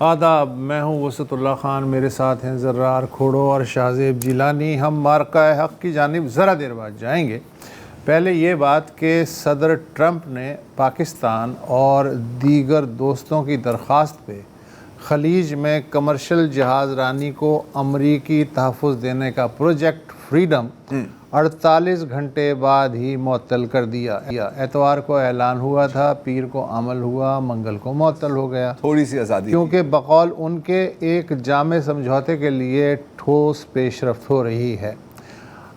آداب، میں ہوں وسعت اللہ خان، میرے ساتھ ہیں زرار کھوڑو اور شاہزیب جیلانی۔ ہم مارکہ حق کی جانب ذرا دیر بعد جائیں گے۔ پہلے یہ بات کہ صدر ٹرمپ نے پاکستان اور دیگر دوستوں کی درخواست پہ خلیج میں کمرشل جہاز رانی کو امریکی تحفظ دینے کا پروجیکٹ فریڈم 48 گھنٹے بعد ہی معطل کر دیا۔ اتوار کو اعلان ہوا تھا، پیر کو عمل ہوا، منگل کو معطل ہو گیا، تھوڑی سی آزادی، کیونکہ بقول ان کے ایک جامع سمجھوتے کے لیے ٹھوس پیش رفت ہو رہی ہے۔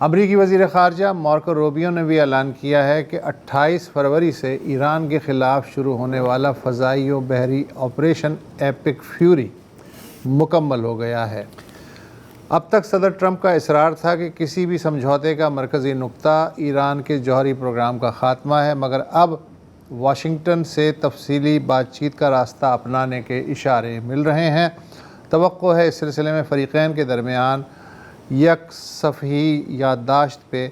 امریکی وزیر خارجہ مارکو روبیو نے بھی اعلان کیا ہے کہ 28 فروری سے ایران کے خلاف شروع ہونے والا فضائی و بحری آپریشن ایپک فیوری مکمل ہو گیا ہے۔ اب تک صدر ٹرمپ کا اصرار تھا کہ کسی بھی سمجھوتے کا مرکزی نقطہ ایران کے جوہری پروگرام کا خاتمہ ہے، مگر اب واشنگٹن سے تفصیلی بات چیت کا راستہ اپنانے کے اشارے مل رہے ہیں۔ توقع ہے اس سلسلے میں فریقین کے درمیان یک صفحی یادداشت پہ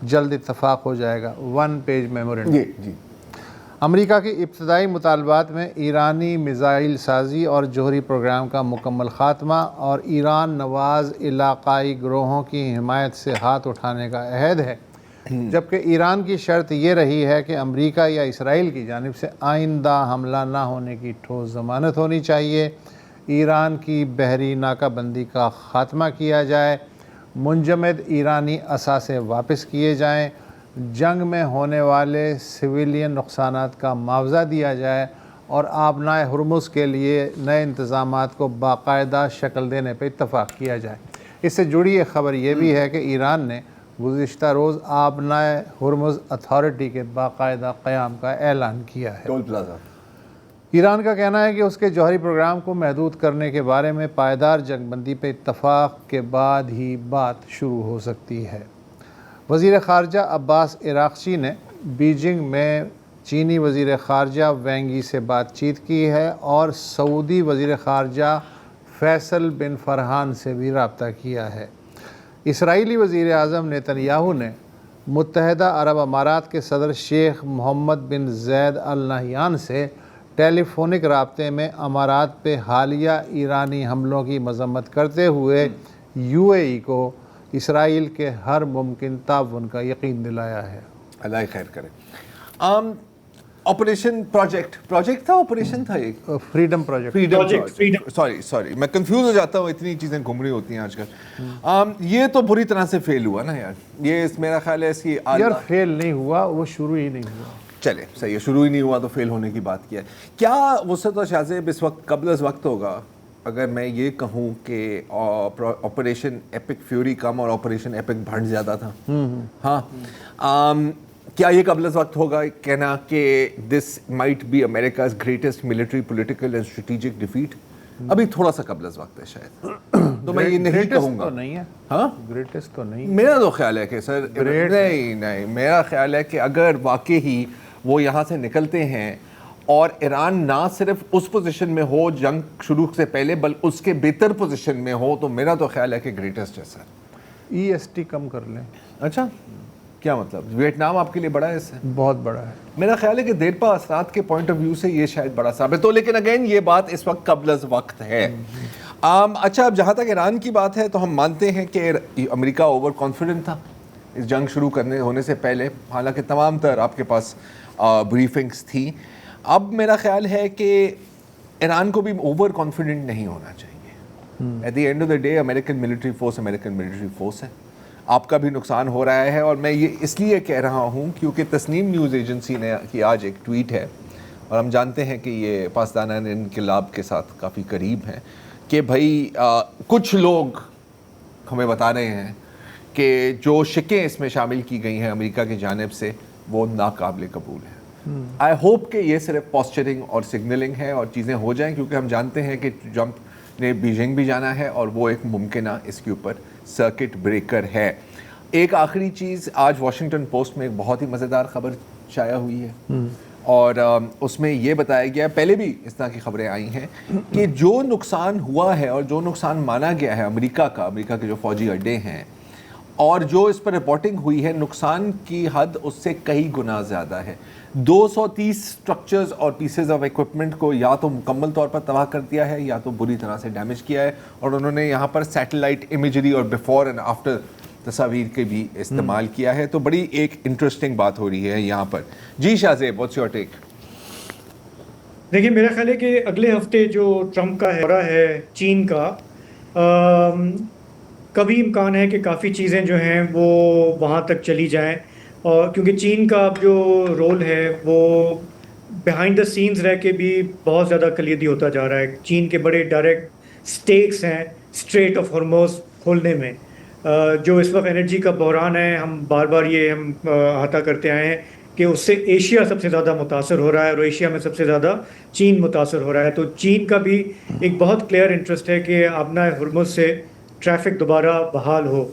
جلد اتفاق ہو جائے گا۔ 1 پیج میمورنڈم۔ امریکہ کے ابتدائی مطالبات میں ایرانی میزائل سازی اور جوہری پروگرام کا مکمل خاتمہ اور ایران نواز علاقائی گروہوں کی حمایت سے ہاتھ اٹھانے کا عہد ہے، جبکہ ایران کی شرط یہ رہی ہے کہ امریکہ یا اسرائیل کی جانب سے آئندہ حملہ نہ ہونے کی ٹھوس ضمانت ہونی چاہیے، ایران کی بحری ناکہ بندی کا خاتمہ کیا جائے، منجمد ایرانی اثاثے واپس کیے جائیں، جنگ میں ہونے والے سویلین نقصانات کا معاوضہ دیا جائے اور آبنائے ہرمز کے لیے نئے انتظامات کو باقاعدہ شکل دینے پہ اتفاق کیا جائے۔ اس سے جڑی ایک خبر یہ بھی ہے کہ ایران نے گزشتہ روز آبنائے ہرمز اتھارٹی کے باقاعدہ قیام کا اعلان کیا ہے۔ Tool plaza. ایران کا کہنا ہے کہ اس کے جوہری پروگرام کو محدود کرنے کے بارے میں پائیدار جنگ بندی پہ اتفاق کے بعد ہی بات شروع ہو سکتی ہے۔ وزیر خارجہ عباس عراقچی نے بیجنگ میں چینی وزیر خارجہ وینگ ای سے بات چیت کی ہے اور سعودی وزیر خارجہ فیصل بن فرحان سے بھی رابطہ کیا ہے۔ اسرائیلی وزیر اعظم نیتن یاہو نے متحدہ عرب امارات کے صدر شیخ محمد بن زید ال نہیان سے ٹیلی فونک رابطے میں امارات پہ حالیہ ایرانی حملوں کی مذمت کرتے ہوئے یو اے ای کو اسرائیل کے ہر ممکن تعاون کا یقین دلایا ہے۔ اللہ خیر کرے۔ آپریشن پروجیکٹ تھا، آپریشن تھا ایک فریڈم پروجیکٹ۔ سوری میں کنفیوز ہو جاتا ہوں، اتنی چیزیں گھوم رہی ہوتی ہیں آج کل۔ یہ تو بری طرح سے فیل ہوا نا یار، یہ میرا خیال ہے اس کی یار فیل نہیں ہوا، وہ شروع ہی نہیں ہوا۔ چلے صحیح ہے، شروع ہی نہیں ہوا تو فیل ہونے کی بات کیا ہے۔ کیا وسعت و شاہزیب اس وقت قبل از وقت ہوگا اگر میں یہ کہوں کہ آپریشن ایپک فیوری کم اور آپریشن ایپک بھنڈ زیادہ تھا؟ ہاں، کیا یہ قبل از وقت ہوگا کہنا کہ this might be America's greatest military political and strategic defeat? ابھی تھوڑا سا قبل از وقت ہے شاید، تو میں یہ نہیں کہوں گا۔ ہاں گریٹسٹ تو نہیں، میرا تو خیال ہے کہ سر نہیں، میرا خیال ہے کہ اگر واقعی وہ یہاں سے نکلتے ہیں اور ایران نہ صرف اس پوزیشن میں ہو جنگ شروع سے پہلے بلکہ اس کے بہتر پوزیشن میں ہو، تو میرا تو خیال ہے کہ گریٹسٹ ہے سر۔ ای ایس ٹی کم کر لیں۔ اچھا، کیا مطلب ویتنام آپ کے لیے بڑا ہے؟ اس سے بہت بڑا ہے۔ میرا خیال ہے کہ دیرپا اثرات کے پوائنٹ آف ویو سے یہ شاید بڑا ثابت ہو، لیکن اگین یہ بات اس وقت قبل از وقت ہے۔ اچھا، اب جہاں تک ایران کی بات ہے تو ہم مانتے ہیں کہ امریکہ اوور کانفیڈنٹ تھا اس جنگ شروع ہونے سے پہلے، حالانکہ تمام تر آپ کے پاس بریفنگز تھیں۔ اب میرا خیال ہے کہ ایران کو بھی اوور کانفیڈنٹ نہیں ہونا چاہیے۔ At the end of the day American military force ہے، آپ کا بھی نقصان ہو رہا ہے۔ اور میں یہ اس لیے کہہ رہا ہوں کیونکہ تسنیم نیوز ایجنسی نے کی آج ایک ٹویٹ ہے، اور ہم جانتے ہیں کہ یہ پاسداران انقلاب کے ساتھ کافی قریب ہیں، کہ بھائی کچھ لوگ ہمیں بتا رہے ہیں کہ جو شکیں اس میں شامل کی گئی ہیں امریکہ کی جانب سے وہ ناقابل قبول ہیں۔ آئی ہوپ کہ یہ صرف پوسچرنگ اور سگنلنگ ہے اور چیزیں ہو جائیں، کیونکہ ہم جانتے ہیں کہ ٹرمپ نے بیجنگ بھی جانا ہے اور وہ ایک ممکنہ اس کے اوپر سرکٹ بریکر ہے۔ ایک آخری چیز، آج واشنگٹن پوسٹ میں ایک بہت ہی مزیدار خبر شائع ہوئی ہے، اور اس میں یہ بتایا گیا، پہلے بھی اس طرح کی خبریں آئی ہیں، کہ جو نقصان ہوا ہے اور جو نقصان مانا گیا ہے امریکہ کے جو فوجی اڈے ہیں اور جو اس پر رپورٹنگ ہوئی ہے نقصان کی حد اس سے کئی گنا زیادہ ہے. 230 سٹرکچرز اور پیسز آف ایکوپمنٹ کو یا تو مکمل طور پر تباہ کر دیا ہے یا تو بری طرح سے ڈیمیج کیا ہے, اور انہوں نے یہاں پر سیٹلائٹ امیجری اور بیفور اینڈ آفٹر تصاویر کے بھی استعمال کیا ہے. تو بڑی ایک انٹرسٹنگ بات ہو رہی ہے یہاں پر. جی شاہ زیب, واٹس یور ٹیک؟ دیکھیے میرا خیال ہے کہ اگلے ہفتے جو ٹرمپ کا دورہ ہے چین کا, کبھی امکان ہے کہ کافی چیزیں جو ہیں وہ وہاں تک چلی جائیں, اور کیونکہ چین کا اب جو رول ہے وہ بیہائنڈ دا سینز رہ کے بھی بہت زیادہ کلیدی ہوتا جا رہا ہے. چین کے بڑے ڈائریکٹ سٹیکس ہیں اسٹریٹ آف ہارموز کھولنے میں. جو اس وقت انرجی کا بحران ہے, ہم بار بار یہ ہم احاطہ کرتے آئے ہیں کہ اس سے ایشیا سب سے زیادہ متاثر ہو رہا ہے, اور ایشیا میں سب سے زیادہ چین متاثر ہو رہا ہے. تو چین کا بھی ایک بہت کلیئر انٹرسٹ ہے کہ آبنہ ہرمز سے ٹریفک دوبارہ بحال ہو.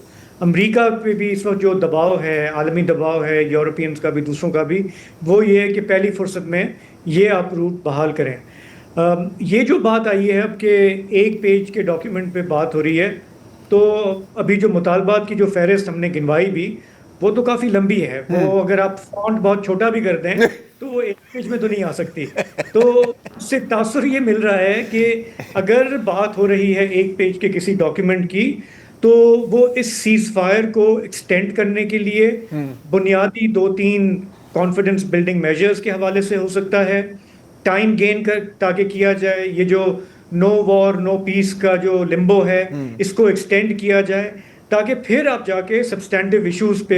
امریکہ پہ بھی اس وقت جو دباؤ ہے, عالمی دباؤ ہے, یورپینز کا بھی دوسروں کا بھی, وہ یہ ہے کہ پہلی فرصت میں یہ آپ روٹ بحال کریں. یہ جو بات آئی ہے اب کہ ایک پیج کے ڈاکیومنٹ پہ بات ہو رہی ہے, تو ابھی جو مطالبات کی جو فہرست ہم نے گنوائی بھی وہ تو کافی لمبی ہے. وہ اگر آپ فونٹ بہت چھوٹا بھی کر دیں تو وہ ایک پیج میں تو نہیں آ سکتی. تو اس سے تاثر یہ مل رہا ہے کہ اگر بات ہو رہی ہے ایک پیج کے کسی ڈاکیومنٹ کی, تو وہ اس سیز فائر کو ایکسٹینڈ کرنے کے لیے بنیادی 2-3 کانفیڈنس بلڈنگ میجرز کے حوالے سے ہو سکتا ہے, ٹائم گین کر تاکہ کیا جائے. یہ جو نو وار نو پیس کا جو لمبو ہے اس کو ایکسٹینڈ کیا جائے, تاکہ پھر آپ جا کے سبسٹینٹیو ایشوز پہ,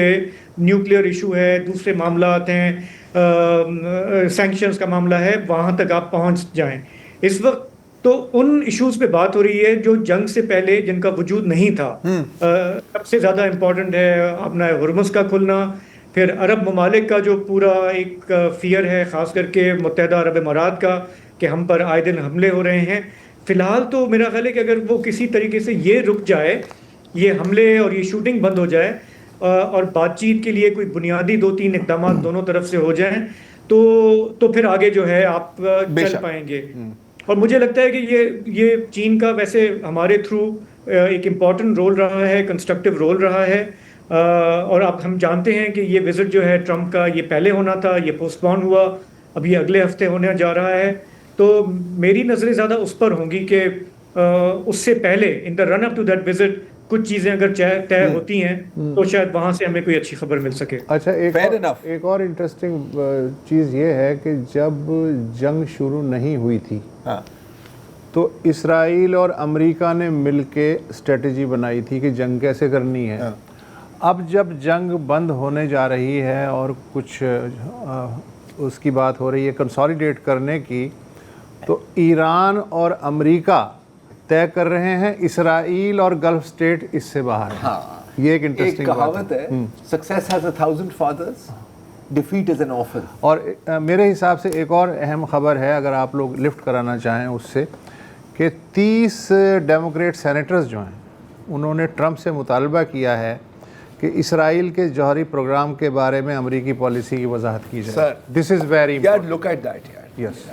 نیوکلیئر ایشو ہے, دوسرے معاملات ہیں, سینکشنز کا معاملہ ہے, وہاں تک آپ پہنچ جائیں. اس وقت تو ان ایشوز پہ بات ہو رہی ہے جو جنگ سے پہلے جن کا وجود نہیں تھا. سب سے زیادہ امپورٹنٹ ہے اپنا ہرمز کا کھلنا, پھر عرب ممالک کا جو پورا ایک فیئر ہے, خاص کر کے متحدہ عرب امارات کا, کہ ہم پر آئے دن حملے ہو رہے ہیں. فی الحال تو میرا خیال ہے کہ اگر وہ کسی طریقے سے یہ رک جائے, یہ حملے اور یہ شوٹنگ بند ہو جائے, اور بات چیت کے لیے کوئی بنیادی 2-3 اقدامات دونوں طرف سے ہو جائیں, تو پھر آگے جو ہے آپ چل پائیں گے. اور مجھے لگتا ہے کہ یہ چین کا ویسے ہمارے تھرو ایک امپورٹنٹ رول رہا ہے, کنسٹرکٹیو رول رہا ہے. اور اب ہم جانتے ہیں کہ یہ وزٹ جو ہے ٹرمپ کا, یہ پہلے ہونا تھا, یہ پوسٹ پون ہوا, اب یہ اگلے ہفتے ہونے جا رہا ہے. تو میری نظریں زیادہ اس پر ہوں گی کہ اس سے پہلے ان دا رن اپ ٹو دیٹ وزٹ کچھ چیزیں اگر طے ہوتی ہیں تو شاید وہاں سے ہمیں کوئی اچھی خبر مل سکے. اچھا, ایک اور انٹرسٹنگ چیز یہ ہے کہ جب جنگ شروع نہیں ہوئی تھی تو اسرائیل اور امریکہ نے مل کے اسٹریٹجی بنائی تھی کہ جنگ کیسے کرنی ہے. اب جب جنگ بند ہونے جا رہی ہے اور کچھ اس کی بات ہو رہی ہے کنسالیڈیٹ کرنے کی, تو ایران اور امریکہ طے کر رہے ہیں, اسرائیل اور گلف اسٹیٹ اس سے باہر ہیں. یہ ایک انٹرسٹنگ کہاوت ہے, success has 1000 fathers, defeat is an orphan. اور میرے حساب سے ایک اور اہم خبر ہے, اگر آپ لوگ لفٹ کرانا چاہیں اس سے, کہ 30 ڈیموکریٹ سینیٹرز جو ہیں انہوں نے ٹرمپ سے مطالبہ کیا ہے کہ اسرائیل کے جوہری پروگرام کے بارے میں امریکی پالیسی کی وضاحت کی جائے. This is very important. Look at that یار.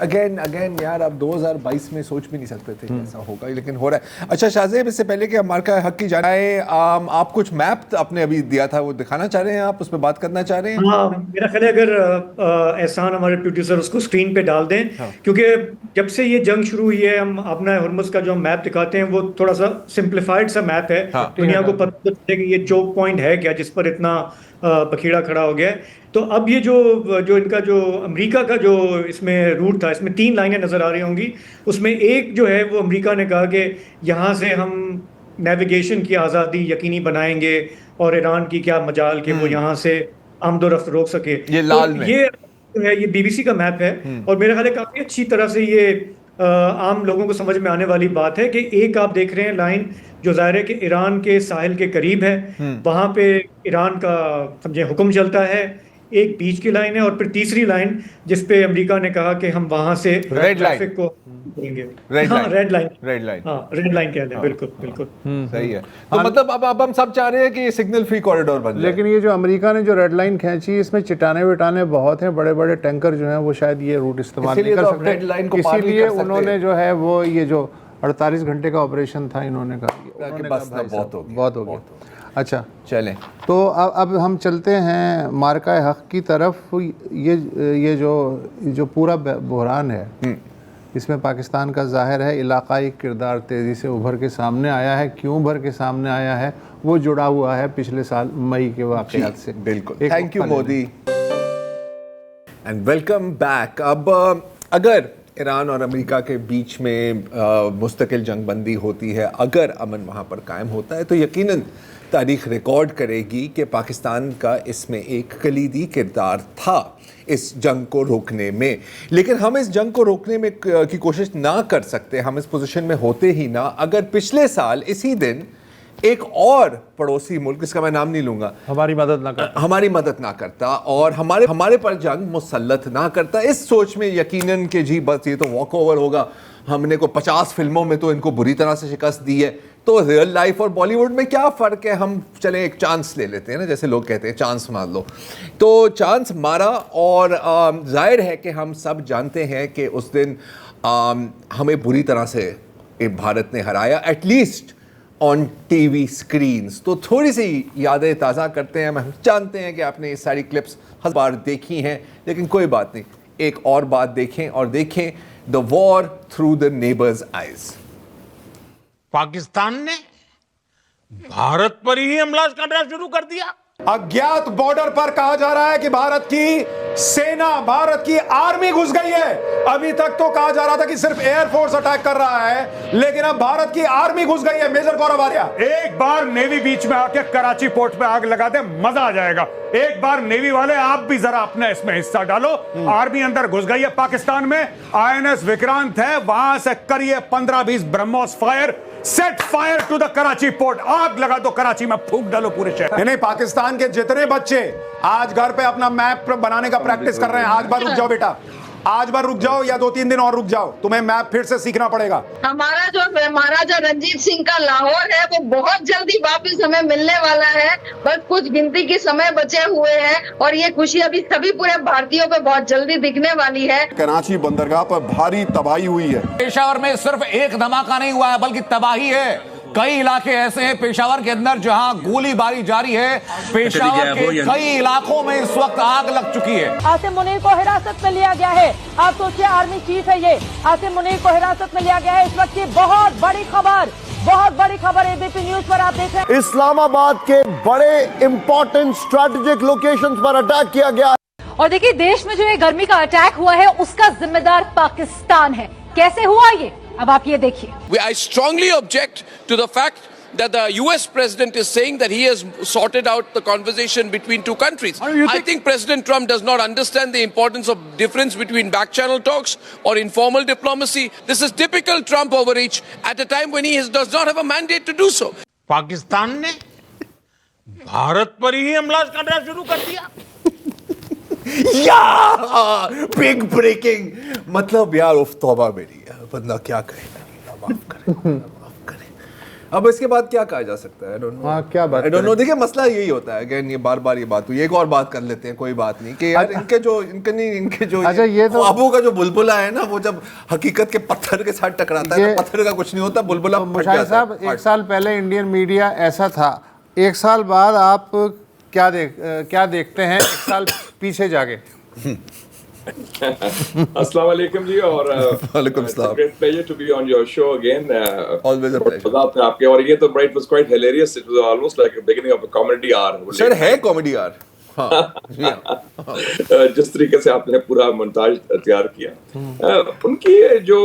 اگین یار, آپ 2022 میں سوچ بھی نہیں سکتے تھے کہ ایسا ہوگا, لیکن ہو رہا ہے. اچھا شاہ زیب, اس سے پہلے کہ مارکا حق کی جانائے, آپ کچھ میپ آپ نے ابھی دیا تھا, وہ دکھانا چاہ رہے ہیں, آپ اس پہ بات کرنا چاہ رہے ہیں؟ ہاں, میرا خیال ہے اگر احسان ہمارے پروڈیوسر اس کو اسکرین پہ ڈال دیں, کیونکہ جب سے یہ جنگ شروع ہوئی ہے ہم اپنا ہرمز کا جو ہم میپ دکھاتے ہیں وہ تھوڑا سا سمپلیفائڈ سا میپ ہے, دنیا کو پتہ چلے کہ یہ چوک پوائنٹ ہے کیا جس پر اتنا بکھیڑا کھڑا ہو گیا ہے. تو اب یہ جو ان کا جو امریکہ کا جو اس میں روٹ تھا, اس میں 3 لائنیں نظر آ رہی ہوں گی. اس میں ایک جو ہے وہ امریکہ نے کہا کہ یہاں سے ہم نیویگیشن کی آزادی یقینی بنائیں گے, اور ایران کی کیا مجال کہ وہ یہاں سے آمد و رفت روک سکے. یہ لال میں یہ بی بی سی کا میپ ہے, اور میرے خیال ہے کافی اچھی طرح سے یہ عام لوگوں کو سمجھ میں آنے والی بات ہے کہ ایک آپ دیکھ رہے ہیں لائن جو ظاہر ہے کہ ایران کے ساحل کے قریب ہے, وہاں پہ ایران کا سمجھے حکم چلتا ہے, ایک بیچ کی لائن ہے, اور پھر تیسری لائن جس پہ امریکہ نے کہا کہ ہم وہاں سے ٹریفک کو دیں گے. ریڈ لائن کہہ لیں. بالکل صحیح ہے. تو مطلب اب ہم سب چاہ رہے ہیں کہ یہ سگنل فری کوریڈور بن جائے. لیکن یہ جو امریکہ نے جو ریڈ لائن کھینچی, اس میں چٹانے وٹانے بہت ہیں, بڑے بڑے ٹینکر جو ہیں وہ شاید یہ روٹ استعمال نہیں کر سکتے, اسی لیے انہوں نے جو ہے وہ یہ جو 48 گھنٹے کا آپریشن تھا انہوں نے کہا بہت ہو گیا. اچھا چلیں تو اب ہم چلتے ہیں مارکہ حق کی طرف. یہ جو پورا بحران ہے اس میں پاکستان کا ظاہر ہے علاقائی کردار تیزی سے ابھر کے سامنے آیا ہے. کیوں ابھر کے سامنے آیا ہے؟ وہ جڑا ہوا ہے پچھلے سال مئی کے واقعات سے. بالکل. Thank you Modi and welcome back. اب اگر ایران اور امریکہ کے بیچ میں مستقل جنگ بندی ہوتی ہے, اگر امن وہاں پر قائم ہوتا ہے, تو یقیناً تاریخ ریکارڈ کرے گی کہ پاکستان کا اس میں ایک کلیدی کردار تھا اس جنگ کو روکنے میں. لیکن ہم اس جنگ کو روکنے میں کی کوشش نہ کر سکتے, ہم اس پوزیشن میں ہوتے ہی نہ, اگر پچھلے سال اسی دن ایک اور پڑوسی ملک, اس کا میں نام نہیں لوں گا, ہماری مدد نہ کرتا اور ہمارے پر جنگ مسلط نہ کرتا, اس سوچ میں یقیناً کہ جی بس یہ تو واک اوور ہوگا, ہم نے کو 50 فلموں میں تو ان کو بری طرح سے شکست دی ہے, تو ریئل لائف اور بالی ووڈ میں کیا فرق ہے, ہم چلیں ایک چانس لے لیتے ہیں نا, جیسے لوگ کہتے ہیں چانس مار لو. تو چانس مارا اور ظاہر ہے کہ ہم سب جانتے ہیں کہ اس دن ہمیں بری طرح سے بھارت نے ہرایا, at least on T V screens. تو تھوڑی سی یادیں تازہ کرتے ہیں. ہم جانتے ہیں کہ آپ نے یہ ساری کلپس ہر بار دیکھی ہیں, لیکن کوئی بات نہیں, ایک اور بات دیکھیں اور دیکھیں the war through the neighbours eyes. Pakistan نے بھارت پر ہی حملہ کرنا شروع کر دیا. اگیات بارڈر پر کہا جا رہا ہے کہ بھارت کی سینا, بھارت کی آرمی گھس گئی ہے. ابھی تک تو کہا جا رہا تھا کہ صرف ایئر فورس اٹیک کر رہا ہے, لیکن اب بھارت کی آرمی گھس گئی ہے. میجر گورو آریہ, ایک بار نیوی بیچ میں آ کے کراچی پورٹ پہ آگ لگا دے, مزہ آ جائے گا. ایک بار نیوی والے آپ بھی ذرا اپنا اس میں حصہ ڈالو. آرمی اندر گھس گئی ہے پاکستان میں. INS وکرانت ہے, وہاں سے کریے 15-20 BrahMos fire, set fire to the Karachi port, آگ لگا دو کراچی میں, پھونک ڈالو پورے شہر. نہیں, پاکستان کے جتنے بچے آج گھر پہ اپنا میپ بنانے کا پریکٹس کر رہے ہیں, آج بار رک جاؤ بیٹا, آج بار رک جاؤ یا 2-3 دن اور رک جاؤ, تمہیں میپ پھر سے سیکھنا پڑے گا. ہمارا جو مہاراجا رنجیت سنگھ کا لاہور ہے وہ بہت جلدی واپس ہمیں ملنے والا ہے. بس کچھ گنتی کے سمے بچے ہوئے ہیں اور یہ خوشی ابھی سبھی پورے بھارتیوں پہ بہت جلدی دکھنے والی ہے. کراچی بندرگاہ پر بھاری تباہی ہوئی ہے. پشاور میں صرف ایک دھماکہ نہیں ہوا ہے بلکہ تباہی ہے. کئی علاقے ایسے ہیں پشاور کے اندر جہاں گولی باری جاری ہے. پشاور کے کئی علاقوں میں اس وقت آگ لگ چکی ہے. عاصم منیر کو حراست میں لیا گیا ہے. آپ سوچیے آرمی چیف ہے یہ, عاصم منیر کو حراست میں لیا گیا ہے. اس وقت کی بہت بڑی خبر ABP نیوز پر آپ دیکھ رہے ہیں. اسلام آباد کے بڑے امپورٹنٹ اسٹریٹجک لوکیشنز پر اٹیک کیا گیا. اور دیکھیے دیش میں جو یہ گرمی کا اٹیک ہوا ہے اس کا ذمہ دار پاکستان ہے. کیسے ہوا یہ, اب آپ یہ دیکھیے. I strongly object to the fact that the US president is saying that he has sorted out the conversation between two countries. I think President Trump does not understand the importance of difference between back channel talks or informal diplomacy. This is typical Trump overreach at a time when he does not have a mandate to do so. Pakistan نے بھارت پر ہی حملہ کرنا شروع کر دیا. Big breaking, مطلب یار if توبہ میری, بندہ کیا کہے, معاف کرے. اب اس کے بعد کیا کہا جا سکتا ہے, کیا بات, دیکھیں مسئلہ یہی ہوتا ہے کہ یہ بار بار یہ بات ہوئی. ایک اور بات کر لیتے ہیں, کوئی بات نہیں, کہ یار ان کے جو ابو کا جو بلبلا ہے نا, وہ جب حقیقت کے پتھر کے ساتھ ٹکراتا ہے, پتھر کا کچھ نہیں ہوتا, بلبلا پھٹ جاتا ہے. صاحب, 1 سال پہلے انڈین میڈیا ایسا تھا, 1 سال بعد آپ کیا دیکھتے ہیں 1 سال پیچھے جا کے. السلام علیکم جی, اور وعلیکم السلام. great pleasure to be on your show again. Always a pleasure. بات ہے آپ کے, اور یہ تو it was quite hilarious. It was almost like a beginning of a comedy hour. سر ہے کامیڈی یار. جس طریقے سے آپ نے پورا مونتاج تیار کیا ان کی جو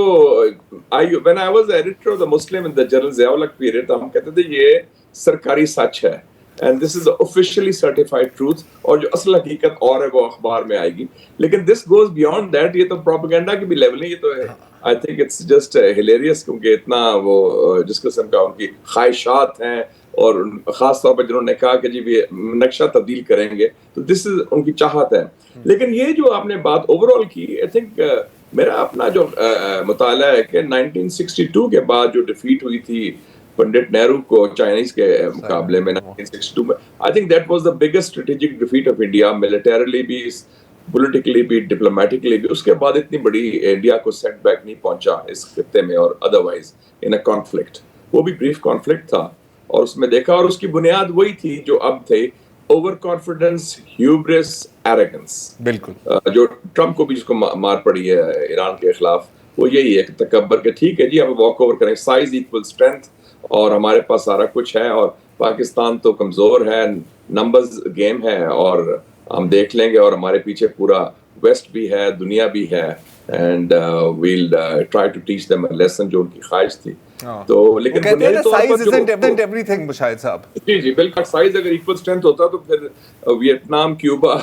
when I was the editor of the Muslim in the General Ziaul-Haq period, ہم کہتے تھے یہ سرکاری سچ ہے. And this is the officially certified truth. اور جو اصل حقیقت اور ہے وہ اخبار میں آئے گی. لیکن this goes beyond that. یہ تو propaganda کی بھی لیول ہے. یہ تو I think it's just hilarious, کیونکہ اتنا وہ جس قسم کا ان کی خواہشات ہیں, اور خاص طور پر جنہوں نے کہا کہ جی یہ نقشہ تبدیل کریں گے, تو this is ان کی چاہت ہے. لیکن یہ جو آپ نے بات اوور آل کی, I think میرا اپنا جو مطالعہ ہے کہ 1962 کے بعد جو ڈیفیٹ ہوئی تھی پنڈت نہرو کو چائنیز کے مقابلے میں 1962 میں, I think that was the biggest strategic defeat of India, militarily بھی, politically بھی, diplomatically بھی. اس کے بعد اتنی بڑی انڈیا کو سیٹ بیک نہیں پہنچا اس خطے میں, اور otherwise in a conflict. وہ بھی brief conflict تھا, اور اس میں دیکھا, اور اس کی بنیاد وہی تھی جو اب تھے, اوور کانفیڈنس, ہیوبرس, ایروگنس. بالکل جو ٹرمپ کو بھی جس کو مار پڑی ہے ایران کے خلاف, وہ یہی ہے کہ تکبر کے ٹھیک ہے جی ہم واک اوور کریں, سائز ایکول اسٹرینتھ, اور ہمارے پاس سارا کچھ ہے, اور پاکستان تو کمزور ہے, نمبرز گیم ہے, اور ہم دیکھ لیں گے, اور ہمارے پیچھے پورا ویسٹ بھی ہے, دنیا بھی ہے, and we'll try to teach them a lesson, جو ان کی خواہش تھی. تو لیکن بنیادی طور پر شاہد صاحب جی بالکل, سائز اگر ایکول اسٹرینتھ ہوتا تو پھر Vietnam, Cuba,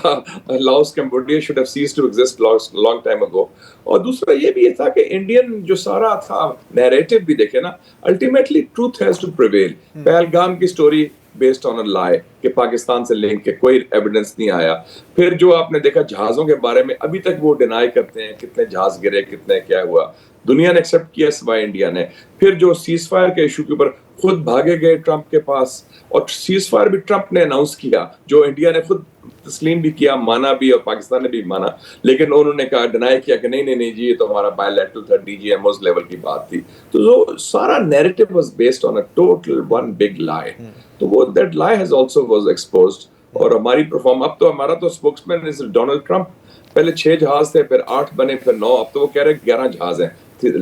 Laos, Cambodia should have ceased to exist long time ago. اور دوسرا یہ بھی تھا کہ انڈین جو سارا تھا نیریٹو بھی دیکھے نا, ultimately truth has to prevail. Pahalgam کی سٹوری بیسڈ آن اے لائے کہ پاکستان سے لنک کے کوئی ایویڈنس نہیں آیا. پھر جو آپ نے دیکھا جہازوں کے بارے میں, ابھی تک وہ ڈینائی کرتے ہیں کتنے جہاز گرے, کتنے کیا ہوا, دنیا نے ایکسیپٹ کیا سوائے انڈیا نے. پھر جو سیز فائر کے ایشو کے اوپر خود بھاگے گئے ٹرمپ کے پاس, اور سیز فائر بھی ٹرمپ نے اناؤنس کیا, جو انڈیا نے خود تسلیم بھی کیا, مانا بھی, اور پاکستان نے بھی مانا, لیکن انہوں نے کہا, ڈینائی کیا کہ نہیں جی یہ تو ہمارا بائی لیٹرل تھا, D G M Os level کی بات تھی. تو جو سارا narrative was based on a total one big lie. تو وہ دیٹ لائی ہیز آلسو واز ایکسپوزڈ. اور ہماری پرفارم, اب تو ہمارا تو اسپوکس مین از ڈونلڈ ٹرمپ. پہلے 6 جہاز تھے, پھر 8 بنے, پھر 9, اب تو وہ کہہ رہے 11 جہاز ہیں.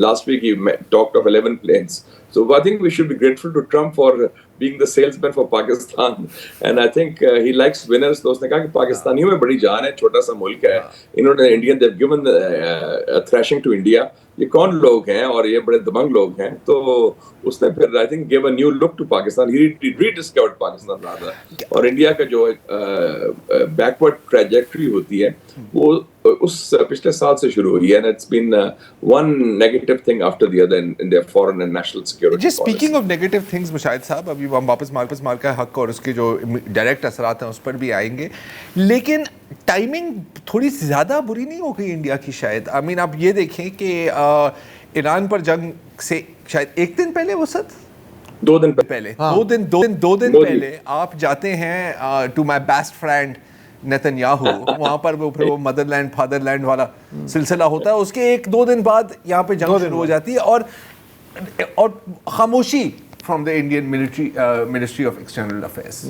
Last week he talked of 11 planes. So I think we should be grateful to Trump for being the salesman for Pakistan. And I think he likes winners. تو اس نے کہا کہ پاکستانیوں میں بڑی جان ہے, چھوٹا سا ملک ہے. انہوں نے Indian they've given a thrashing to India. یہ کون لوگ ہیں, اور یہ بڑے دبنگ لوگ ہیں. تو اس نے پھر I think gave a new look to Pakistan. He rediscovered Pakistan rather. اور انڈیا کا جو backward trajectory ہوتی ہے وہ اس پچھلے سال سے شروع ہوئی ہے, and it's been one negative thing after the other in their foreign and national security policy. Speaking of negative things, Mushahid صاحب, ابھی ہم واپس مال کا حق اور اس کے جو ڈائریکٹ اثرات ہیں اس پر بھی آئیں گے, لیکن ٹائمنگ تھوڑی زیادہ بری نہیں ہو گئی انڈیا کی شاید؟ I mean آپ یہ دیکھیں کہ ایران پر جنگ سے شاید 1 دن پہلے, وہ 2 دن پہلے, 2 دن پہلے آپ جاتے ہیں ٹو مائی بیسٹ فرینڈ نیتنیاہو, وہاں پر وہ مدر لینڈ فادر لینڈ والا سلسلہ ہوتا ہے. اس کے 1-2 دن بعد یہاں پہ جنگ شروع ہو جاتی ہے, اور خاموشی from the Indian ministry of external affairs.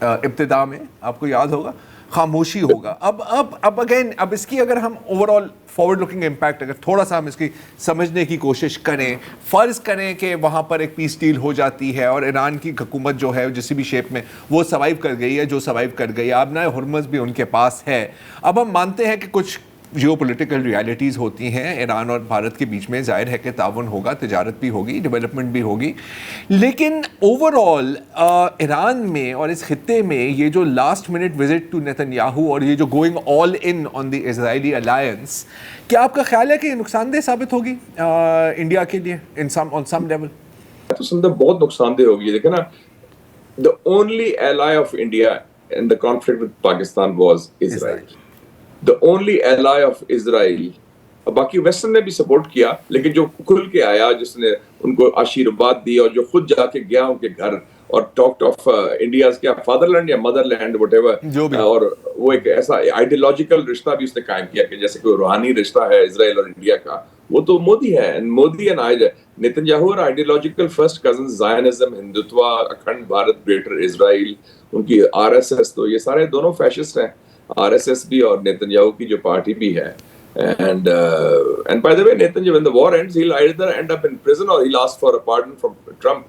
ابتدا میں آپ کو یاد ہوگا خاموشی ہوگا. اب اگین اب اس کی اگر ہم over all forward looking impact اگر تھوڑا سا ہم اس کی سمجھنے کی کوشش کریں, فرض کریں کہ وہاں پر ایک پیس ڈیل ہو جاتی ہے اور ایران کی حکومت جو ہے جسی بھی شیپ میں وہ سروائیو کر گئی ہے, جو سروائیو کر گئی, آبنائے ہرمز بھی ان کے پاس ہے. اب ہم مانتے ہیں کہ کچھ جیو پولیٹیکل ریالٹیز ہوتی ہیں ایران اور بھارت کے بیچ میں, ظاہر ہے کہ تعاون ہوگا, تجارت بھی ہوگی, ڈیولپمنٹ بھی ہوگی, لیکن اوور آل ایران میں اور اس خطے میں یہ جو لاسٹ منٹ وزٹ ٹو نیتنیاہو اور یہ جو گوئنگ آل ان آن دی اسرائیلی الائنس, کیا آپ کا خیال ہے کہ یہ نقصان دہ ثابت ہوگی انڈیا کے لیے آن سم لیول؟ تو سندر بہت نقصان دہ ہوگی. دیکھیں نا, the only ally of India in the conflict with Pakistan was Israel. The only ally of Israel. باقی ویسٹرن نے بھی سپورٹ کیا, لیکن جو کھل کے آیا, جس نے ان کو آشیرواد دی, اور جو خود جا کے گیا ان کے گھر اور ٹاکڈ آف انڈیاز کیا فادر لینڈ یا مدر لینڈ وٹ ایور, اور وہ ایک ایسا آئیڈیولوجیکل رشتہ بھی اس نے قائم کیا کہ جیسے کوئی روحانی رشتہ ہے اسرائیل اور انڈیا کا, وہ تو مودی ہے. مودی اینڈ نیتنیاہو اور ideological first cousins, Zionism, Hindutva, Akhand Bharat, greater Israel, ان کی RSS, تو یہ سارے دونوں فیشسٹ ہیں, RSS بھی اور نیتنیاہو کی جو پارٹی بھی ہے. And by the way, Netanyahu, when the war ends, he'll either end up in prison or he'll ask for a pardon from Trump.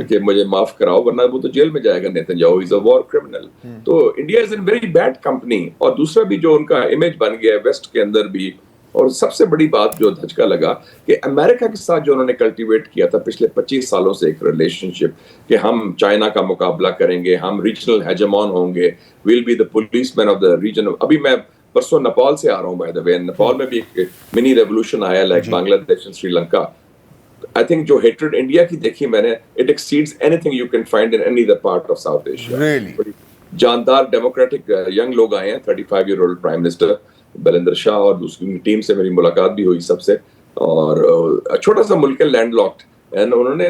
کہ مجھے معاف کراؤ, ورنہ وہ تو جیل میں جائے گا. نیتنیاہو is a war criminal. تو India is in very bad company. اور دوسرا بھی جو ان کا امیج بن گیا ہے ویسٹ کے اندر بھی, اور سب سے بڑی بات جو دھچکا لگا کہ امریکہ کے ساتھ جو انہوں نے کلٹیویٹ کیا تھا پچھلے 25 سالوں سے ایک ریلیشن شپ, کہ ہم چائنا کا مقابلہ کریں گے, ہم ریجنل ہیجمون ہوں گے, will be the policeman of the region. ابھی میں پرسوں نیپال سے آ رہا ہوں, بائی دا وے, نیپال میں بھی ایک منی ریولوشن آیا لائک بنگلہ دیش and Sri Lanka. I think جو ہیٹریڈ انڈیا کی دیکھی میں نے, it exceeds any thing you can find in any other part of south Asia. جاندار ڈیموکریٹک ینگ لوگ آئے ہیں, 35 ایئر اولڈ پرائم منسٹر بلندر شاہ, اور دوسری ٹیم سے میری ملاقات بھی ہوئی سب سے, اور چھوٹا سا ملک ہے, لینڈ لاکڈ, and انہوں نے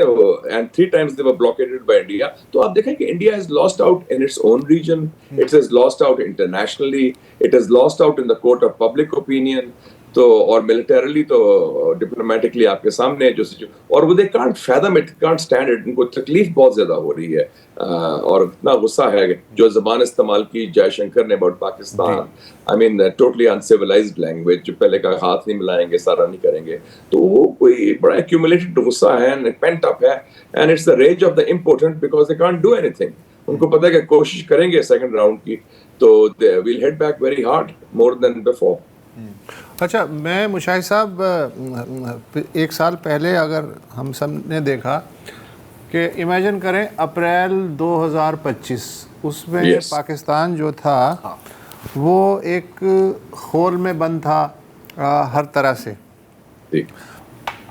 and 3 times they were blockaded by India. تو آپ دیکھیں کہ India has lost out in its own region, it has lost out internationally, it has lost out in the court of public opinion. تو اور militarily تو diplomatically آپ کے سامنے جو اور وہ they can't fathom it, can't stand it, ان کو تکلیف بہت زیادہ ہو رہی ہے اور اتنا غصہ ہے جو زبان استعمال کی جے شنکر نے about Pakistan, I mean totally uncivilised language, جو پہلے کا ہاتھ نہیں ملائیں گے, سارا نہیں کریں گے, تو وہ کوئی بڑا ایکیومولیٹڈ غصہ ہے, پینٹ اپ ہے, and it's the rage of the important because they can't do anything. ان کو پتہ ہے کہ کوشش کریں گے سیکنڈ راؤنڈ کی تو we'll head back very hard more than before. اچھا, میں مشاہد صاحب ایک سال پہلے اگر ہم سب نے دیکھا کہ امیجن کریں اپریل 2025 اس میں پاکستان جو تھا وہ ایک خول میں بند تھا ہر طرح سے,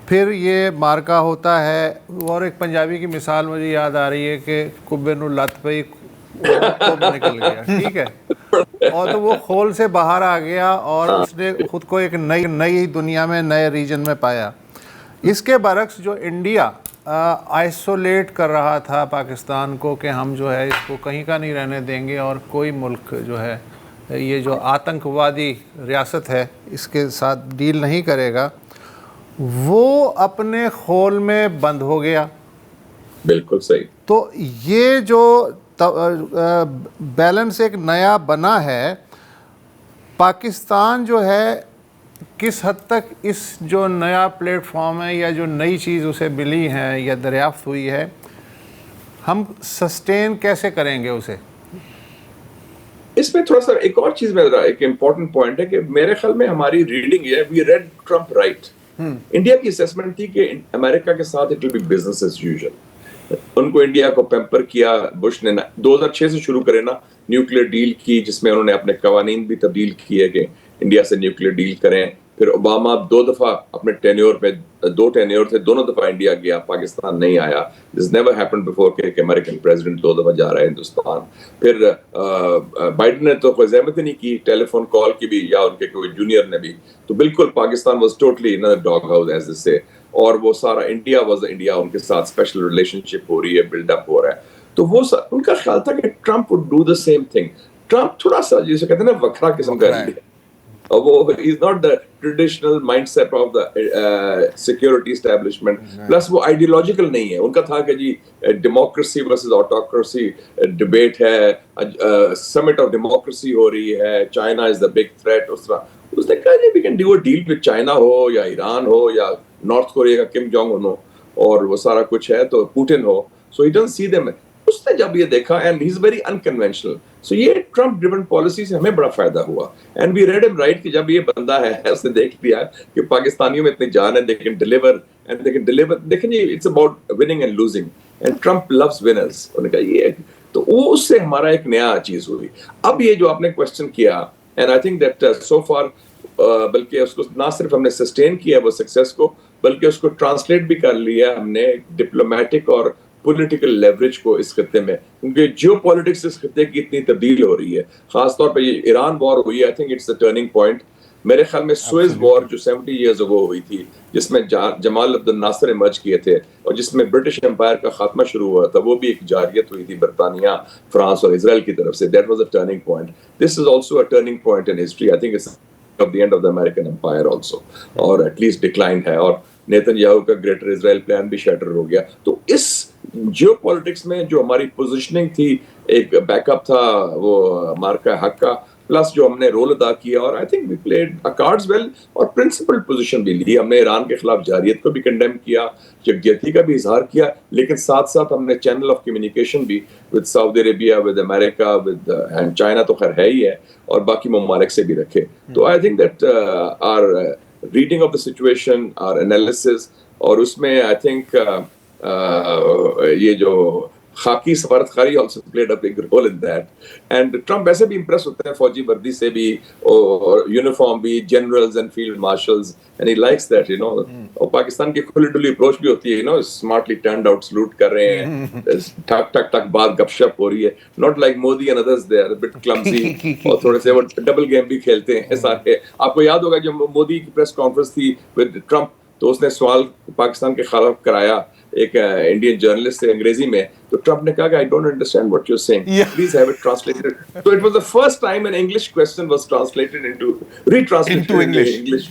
پھر یہ مارکا ہوتا ہے, اور ایک پنجابی کی مثال مجھے یاد آ رہی ہے کہ کبے نو لت پئی نکل گیا, ٹھیک ہے, اور تو وہ خول سے باہر آ گیا اور اس نے خود کو ایک نئی دنیا میں, نئے ریجن میں پایا. اس کے برعکس جو انڈیا آئسولیٹ کر رہا تھا پاکستان کو کہ ہم جو ہے اس کو کہیں کا نہیں رہنے دیں گے اور کوئی ملک جو ہے یہ جو آتنکوادی ریاست ہے اس کے ساتھ ڈیل نہیں کرے گا, وہ اپنے خول میں بند ہو گیا. بالکل صحیح. تو یہ جو بیلنس ایک نیا بنا ہے, پاکستان جو ہے کس حد تک اس جو نیا پلیٹ فارم ہے یا جو نئی چیز اسے ملی ہے یا دریافت ہوئی ہے, ہم سسٹین کیسے کریں گے اسے؟ اس میں تھوڑا سا ایک اور چیز میں ایک امپورٹنٹ پوائنٹ ہے کہ میرے خیال میں ہماری ریڈنگ یہ ہے, we read Trump right. India کی اسیسمنٹ تھی کہ امریکہ کے ساتھ it will be business as usual. ان کو انڈیا کو پیمپر کیا بش نے 2006 سے شروع کرے نا نیوکلیر ڈیل کی, جس میں انہوں نے اپنے قوانین بھی تبدیل کیے کہ انڈیا سے نیوکلیر ڈیل کریں. پھر اوباما 2 دفعہ اپنے ٹینیور پہ 2 ٹینیور تھے, دونوں دفعہ انڈیا گیا, پاکستان نہیں آیا. دس نیور ہیپنڈ بیفور کہ امریکن پریزیڈنٹ 2 دفعہ جا رہا ہے ہندوستان. پھر بائیڈن نے تو کوئی زحمت ہی نہیں کی, ٹیلی فون کال کی بھی, یا ان کے کوئی جونیئر نے بھی. تو بالکل Pakistan was totally inner dog house as they سے, اور وہ سارا انڈیا واز انڈیا, ان کے ساتھ اسپیشل ریلیشن شپ ہو رہی ہے, بلڈ اپ ہو رہا ہے. تو وہ ان کا خیال تھا کہ Trump would do the same thing. Trump تھوڑا سا جسے کہتے ہیں نا وکھرا قسم کا ہے, وہ is not the traditional mind set of the security establishment, plus وہ آئیڈیولوجیکل نہیں ہے. ان کا تھا کہ جی ڈیموکریسی ورسز آٹوکریسی ڈبیٹ ہے, سمٹ آف ڈیموکریسی ہو رہی ہے, China is the big threat. اس طرح اس نے کہا جی we can do a deal with China ہو یا ایران ہو یا نارتھ کوریا کا کم جونگ ان ہو, اور وہ سارا کچھ ہے تو پوٹن ہو. So he doesn't see them. اس نے جب یہ دیکھا and he is very unconventional, so یہ ٹرمپ ڈریون پالیسی سے ہمیں بڑا فائدہ ہوا. اینڈ وی ریڈ ہم رائٹ کہ جب یہ بندہ ہے اس نے دیکھ لیا کہ پاکستانیوں میں اتنی جان ہے, they can deliver and they can deliver. دیکھیں جی it's about winning and losing, and Trump loves winners. انہوں نے کہا یہ, تو وہ اس سے ہمارا ایک نیا چیز ہوئی. اب یہ جو آپ نے کوشچن کیا, and I think that so for بلکہ اس کو نہ صرف ہم نے سسٹین کیا وہ سکسیس کو, بلکہ اس کو ٹرانسلیٹ بھی کر لیا ہم نے ڈپلومیٹک اور پولیٹیکل لیوریج کو اس خطے میں, کیونکہ جیو پالیٹکس اس خطے کی اتنی تبدیل ہو رہی ہے. خاص طور پہ یہ ایران وار ہوئی ہے, I think it's a turning point. میرے خیال میں سوئز وار جو 70 ایئرز اگو ہوئی تھی, جس میں جمال عبد الناصر ایمرج کیے تھے, اور جس میں برٹش امپائر کا خاتمہ شروع ہوا تھا, وہ بھی ایک جارحیت ہوئی تھی برطانیہ, فرانس اور اسرائیل کی طرف سے. That was a turning point. This is also a turning point in history. I think it's of the end of the American empire also, or at least declined ہے, اور نیتن یاہو کا گریٹر اسرائیل plan بھی shatter ہو گیا. تو اس Jio politics میں جو ہماری positioning تھی, ایک بیک اپ تھا وہ مارکا حق کا, پلس جو ہم نے رول ادا کیا, اور I think we played cards well, اور پرنسپل پوزیشن بھی لی. ہم نے ایران کے خلاف جارحیت کو بھی کنڈیم کیا, یکجہتی کا بھی اظہار کیا, لیکن ساتھ ساتھ ہم نے چینل آف کمیونیکیشن بھی with Saudi Arabia, with America, with and China تو خیر ہے ہی ہے, اور باقی ممالک سے بھی رکھے. تو I think that our reading of the situation, our analysis, اور اس میں آئی تھنک یہ جو خاکی سفارتکاری also played a big role in that. And Trump ویسے بھی امپریس ہوتے ہیں فوجی وردی سے بھی, اور یونیفارم بھی, generals and field marshals, and he likes that, you know. اور پاکستان کی کھلی ڈلی اپروچ بھی ہوتی ہے, you know, smartly turned out salute کر رہے ہیں, ٹھک ٹھک ٹھک بات گپ شپ ہو رہی ہے. Not like Modi and others, they are a bit clumsy, اور تھوڑے سے وہ ڈبل گیم بھی کھیلتے ہیں سارے. آپ کو یاد ہوگا جب مودی کی پریس کانفرنس تھی with Trump, تو اس نے سوال پاکستان کے خلاف کرایا ایک انڈین جرنلسٹ سے انگریزی میں, تو ٹرمپ نے کہا کہ I don't understand what you're saying. Please have it translated. So it was the first time an English question was translated into retranslated into English.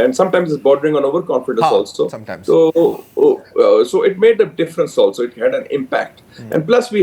and sometimes it's bordering on overconfidence also. Sometimes. So it made a difference also. It had an impact. And plus we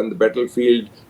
on the battlefield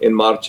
in March।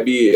Abbey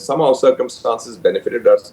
somehow circumstances benefited us.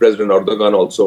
President Erdogan also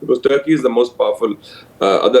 because Turkey is the most powerful other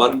1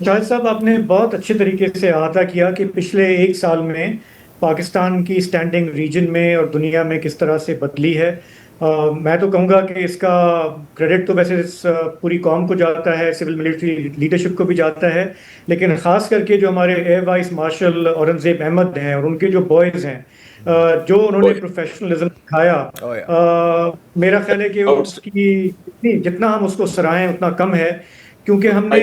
شاہد صاحب آپ نے بہت اچھے طریقے سے احاطہ کیا کہ پچھلے ایک سال میں پاکستان کی سٹینڈنگ ریجن میں اور دنیا میں کس طرح سے بدلی ہے. میں تو کہوں گا کہ اس کا کریڈٹ تو ویسے پوری قوم کو جاتا ہے, سول ملٹری لیڈرشپ کو بھی جاتا ہے, لیکن خاص کر کے جو ہمارے air vice marshal Aurangzeb Ahmed ہیں اور ان کے جو بوائز ہیں جو انہوں نے پروفیشنلزم دکھایا, میرا خیال ہے کہ اس کی جتنا ہم اس کو سراہیں اتنا کم ہے, کیونکہ ہم نے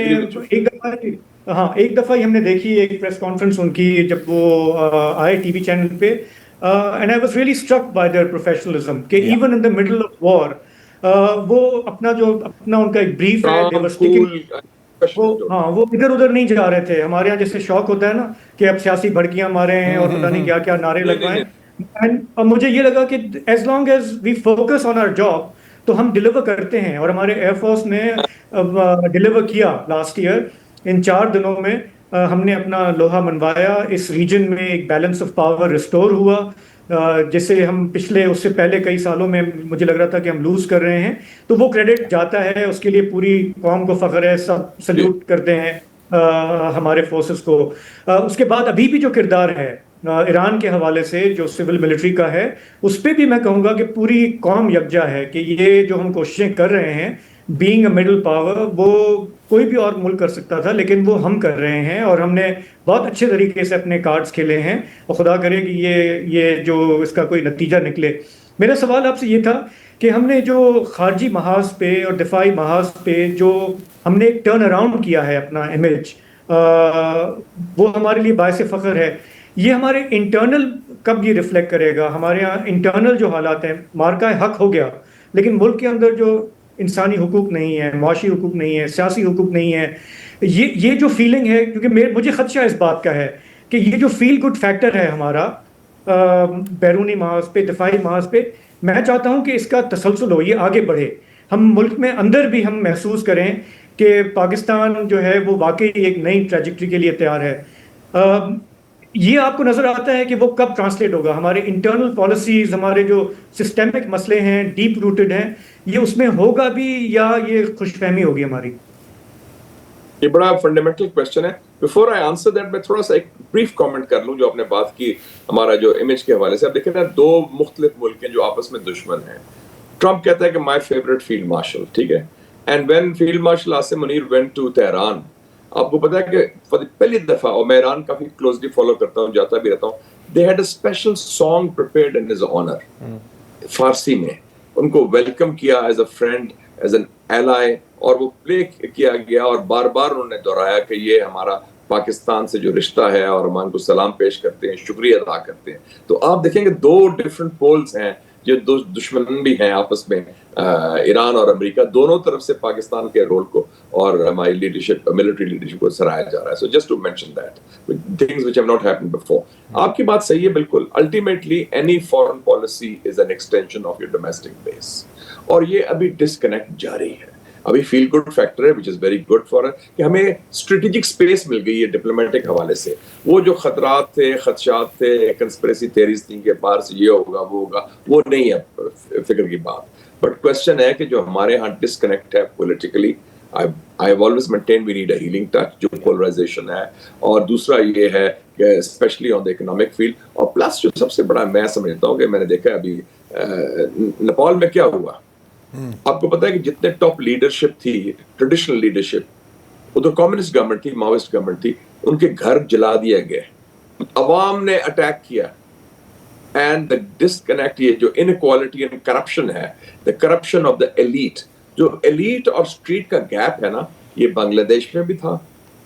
ایک دفعہ ہی ہم نے دیکھی ایک پریس کانفرنس ان کی جب وہ آئے ٹی وی چینل پہ, and I was really struck by their professionalism کہ even in the middle of war وہ اپنا ان کا ایک بریف ہے, وہ ادھر ادھر نہیں جا رہے تھے. ہمارے یہاں جیسے شوق ہوتا ہے نا کہ اب سیاسی بھڑکیاں مارے ہیں اور پتہ نہیں کیا کیا نعرے لگوائیں, اور مجھے یہ لگا کہ as long as we focus on our job تو ہم ڈیلیور کرتے ہیں, اور ہمارے ایئر فورس نے ڈیلیور کیا. لاسٹ ایئر ان 4 دنوں میں ہم نے اپنا لوہا منوایا, اس ریجن میں ایک بیلنس آف پاور ریسٹور ہوا جسے ہم پچھلے اس سے پہلے کئی سالوں میں مجھے لگ رہا تھا کہ ہم لوز کر رہے ہیں. تو وہ کریڈٹ جاتا ہے, اس کے لیے پوری قوم کو فخر ہے, سب سلیوٹ کرتے ہیں ہمارے فورسز کو. اس کے بعد ابھی بھی جو کردار ہے ایران کے حوالے سے جو سول ملٹری کا ہے, اس پہ بھی میں کہوں گا کہ پوری قوم یکجا ہے کہ یہ جو ہم کوششیں کر رہے ہیں بینگ اے مڈل پاور, وہ کوئی بھی اور ملک کر سکتا تھا لیکن وہ ہم کر رہے ہیں, اور ہم نے بہت اچھے طریقے سے اپنے کارڈز کھیلے ہیں, اور خدا کرے کہ یہ جو اس کا کوئی نتیجہ نکلے. میرا سوال آپ سے یہ تھا کہ ہم نے جو خارجی محاذ پہ اور دفاعی محاذ پہ جو ہم نے ایک ٹرن اراؤنڈ کیا ہے اپنا امیج, وہ ہمارے لیے باعث فخر ہے. یہ ہمارے انٹرنل کب یہ ریفلیکٹ کرے گا؟ ہمارے یہاں انٹرنل جو حالات ہیں, مارکہ حق ہو گیا لیکن ملک کے اندر جو انسانی حقوق نہیں ہے, معاشی حقوق نہیں ہے, سیاسی حقوق نہیں ہے, یہ جو فیلنگ ہے, کیونکہ مجھے خدشہ اس بات کا ہے کہ یہ جو فیل گڈ فیکٹر ہے ہمارا بیرونی محاذ پہ, دفاعی محاذ پہ, میں چاہتا ہوں کہ اس کا تسلسل ہو, یہ آگے بڑھے. ہم ملک میں اندر بھی ہم محسوس کریں کہ پاکستان جو ہے وہ واقعی ایک نئی ٹریجیکٹری کے لیے تیار ہے. یہ آپ کو نظر آتا ہے کہ وہ کب ٹرانسلیٹ ہوگا؟ ہمارے انٹرنل پالیسیز, ہمارے جو سسٹمک مسئلے ہیں, ڈیپ روٹڈ ہیں, یہ اس میں ہوگا بھی یا یہ خوش فہمی ہوگی ہماری؟ یہ بڑا فنڈامنٹل کویسچن ہے. بیفور آئی آنسر دیٹ میں تھوڑا سا ایک بریف کامنٹ کر لوں جو آپ نے بات کی ہمارا جو امیج کے حوالے سے. اب دیکھیں نا, 2 مختلف ملک ہیں جو آپس میں دشمن ہیں. ٹرمپ کہتا ہے کہ مائی فیوریٹ فیلڈ مارشل, ٹھیک ہے, and when field marshal Asim Munir went to Tehran, آپ کو پتا ہے کہ پہلی دفعہ, اور میں ایران کافی کلوزلی فالو کرتا ہوں, جاتا بھی رہتا ہوں, they had a special song prepared in his honor, فارسی میں ان کو ویلکم کیا as a friend, as an ایلائی, اور وہ پلے کیا گیا, اور بار بار انہوں نے دہرایا کہ یہ ہمارا پاکستان سے جو رشتہ ہے اور ہم ان کو سلام پیش کرتے ہیں, شکریہ ادا کرتے ہیں. تو آپ دیکھیں گے 2 ڈفرنٹ پولز ہیں جو دشمن بھی ہیں آپس میں, ایران اور امریکہ, دونوں طرف سے پاکستان کے رول کو اور ہماری لیڈرشپ, ملٹری لیڈرشپ کو سراہا جا رہا ہے. So just to mention that, things which have not happened before. آپ کی بات صحیح ہے بالکل. Ultimately any foreign policy is an extension of your domestic base, اور یہ ابھی ڈسکنیکٹ جاری ہے. ابھی فیل گڈ فیکٹر ہے وچ از ویری گڈ فار کہ ہمیں اسٹریٹجک اسپیس مل گئی ہے ڈپلومیٹک حوالے سے. وہ جو خطرات تھے, خدشات تھے, کنسپریسی تھیریز تھیں کہ باہر سے یہ ہوگا وہ ہوگا, وہ نہیں ہے فکر کی بات. بٹ کوشچن ہے کہ جو ہمارے ہاں ڈسکنیکٹ ہے politically, I have always maintained we need a healing touch, جو polarization ہے, اور دوسرا یہ ہے کہ especially on the economic field, اور پلس جو سب سے بڑا میں سمجھتا ہوں کہ میں نے دیکھا ابھی نیپال میں کیا ہوا. آپ کو پتا ہے کہ جتنے ٹاپ لیڈرشپ تھی, ٹریڈیشنل لیڈرشپ, ادھر کمیونسٹ گورنمنٹ تھی, ماوسٹ گورنمنٹ تھی, ان کے گھر جلا دیے گئے, عوام نے اٹیک کیا. اینڈ دا ڈسکنیکٹ, یہ جو انیکوالٹی اینڈ کرپشن ہے, دا کرپشن آف دا ایلیٹ, جو ایلیٹ اور اسٹریٹ کا گیپ ہے نا, یہ بنگلہ دیش میں بھی تھا,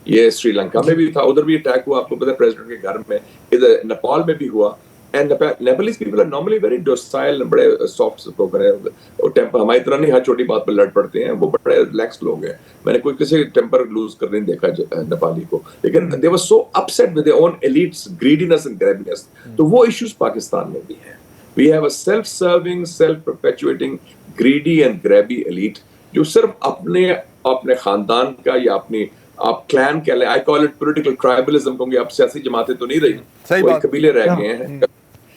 یہ سری لنکا میں بھی تھا, ادھر بھی اٹیک ہوا, آپ کو پتا ہے پریزیڈنٹ کے گھر میں, ادھر نیپال میں بھی ہوا. And Nepalese people are normally very docile, بڑے soft spoken ہیں, اور ٹیمپر ہماری طرح نہیں, ہر چھوٹی بات پر لڑ پڑتے ہیں, وہ بڑے ریلیکس لوگ ہیں. میں نے کوئی کسی ٹیمپر لوز کر نہیں دیکھا نیپالی کو, لیکن they were so upset with their own elites, greediness and grabbiness. تو وہ ایشوز پاکستان میں بھی ہیں. We have a self-serving, self-perpetuating, greedy and grabby elite جو صرف اپنے خاندان کا یا اپنی آپ کلان کہہ لیں, I call it political tribalism, کیونکہ اب سیاسی جماعتیں تو نہیں رہی, کوئی قبیلے رہ گئے ہیں.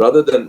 rather than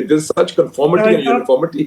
it is such conformity and uniformity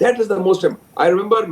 That is the most. I remember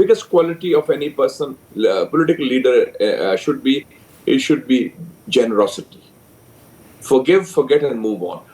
biggest quality of any person, political leader, should be generosity. Forgive, forget and move on.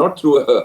not through a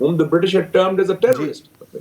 whom the British had termed as a terrorist.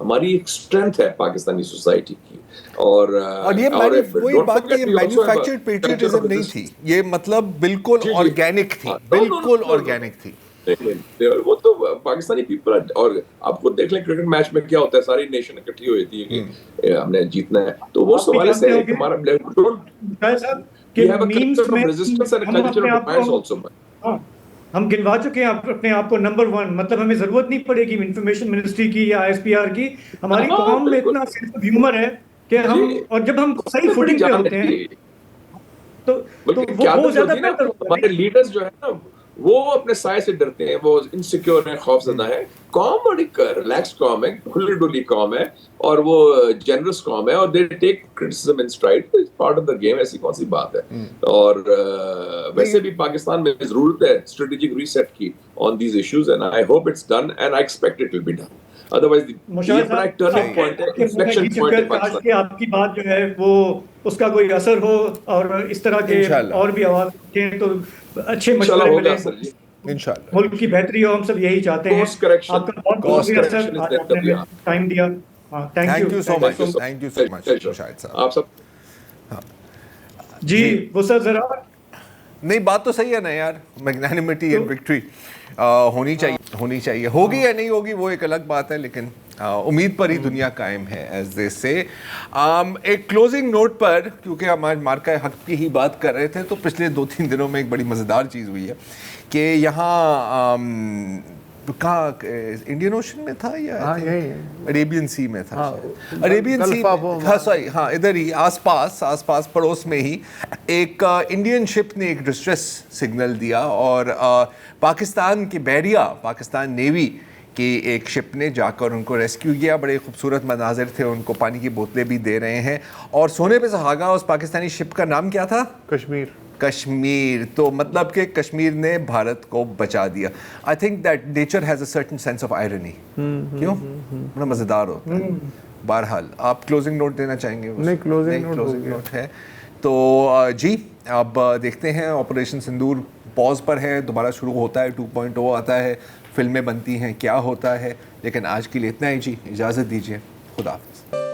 ہماری ایک strength ہے Pakistani society کی. اور یہ وہی بات کہ یہ مینوفیکچرڈ پیٹریٹزم نہیں تھی, یہ مطلب بالکل آرگینک تھی, بالکل آرگینک تھی. وہ تو پاکستانی پیپل, اور آپ خود دیکھ لیں کرکٹ میچ میں کیا ہوتا ہے, ساری نیشن اکٹھی ہوئی تھی کہ ہم نے جیتنا ہے, تو وہ سوال سے ہمارا ہم گنوا چکے ہیں اپنے آپ کو نمبر 1, مطلب ہمیں ضرورت نہیں پڑے گی انفارمیشن منسٹری کی یا ISPR کی. ہماری قوم میں اتنا سینس آف ہیومر ہے کہ ہم, اور جب ہم صحیح فوٹنگ پہ ہوتے ہیں تو وہ زیادہ بہتر ہوتا ہے. ہمارے لیڈرز جو ہے نا وہ اپنے سائے سے ڈرتے ہیں, وہ انسیکیور ہیں, خوف زدہ ہیں. قوم بڑی ریلیکس قوم ہے, کھلی ڈلی قوم ہے, اور وہ جنرس قوم ہے, اور they take criticism in stride, part of the game. ایسی کون سی بات ہے. اور ویسے بھی پاکستان میں ضرورت ہے اسٹریٹجک ریسیٹ کی on these issues, and I hope it's done and I expect it will be done. Otherwise یہ بڑا ایک ٹرننگ پوائنٹ ہے, انفلیکشن پوائنٹ ہے پاکستان کہ آپ کی بات جو ہے وہ اس کا کوئی اثر ہو, اور اس طرح کے اور بھی آواز اٹھیں تو اچھے مشورے ملیں, ملک کی بہتری ہو, ہم سب یہی چاہتے ہیں. آپ کا بہت بہت اثر, آج آپ نے ٹائم دیا. Thank you so much, thank you so much Mushahid صاحب. آپ سب جی وہ سر ذرا نہیں, بات تو صحیح ہے نا یار, میگنانیمٹی اینڈ وکٹری ہونی چاہیے. ہوگی یا نہیں ہوگی وہ ایک الگ بات ہے, لیکن امید پر ہی دنیا قائم ہے, ایز دے سے. ایک کلوزنگ نوٹ پر, کیونکہ ہم آج مارکہ حق کی ہی بات کر رہے تھے, تو پچھلے 2-3 دنوں میں ایک بڑی مزیدار چیز ہوئی ہے کہ یہاں کہاں انڈین اوشن میں تھا یا عربین سی میں تھا, عربین سی, ہاں سوری, ہاں ادھر ہی آس پاس پڑوس میں ہی ایک انڈین شپ نے ایک ڈسٹریس سگنل دیا, اور پاکستان کے بحریہ, پاکستان نیوی کی ایک شپ نے جا کر ان کو ریسکیو کیا. بڑے خوبصورت مناظر تھے, ان کو پانی کی بوتلیں بھی دے رہے ہیں, اور سونے پہ سہاگا اس پاکستانی شپ کا نام کیا تھا؟ کشمیر. تو مطلب کہ کشمیر نے بھارت کو بچا دیا. آئی think that nature has a certain sense of irony. کیوں؟ بڑا مزیدار ہوتا ہے. بہرحال آپ کلوزنگ نوٹ دینا چاہیں گے؟ نہیں, کلوزنگ نوٹ ہے. تو جی اب دیکھتے ہیں, آپریشن سندور پاز پر ہے, دوبارہ شروع ہوتا ہے, 2.0 آتا ہے, فلمیں بنتی ہیں, کیا ہوتا ہے. لیکن آج کے لیے اتنا ہی جی, اجازت دیجیے, خدا حافظ.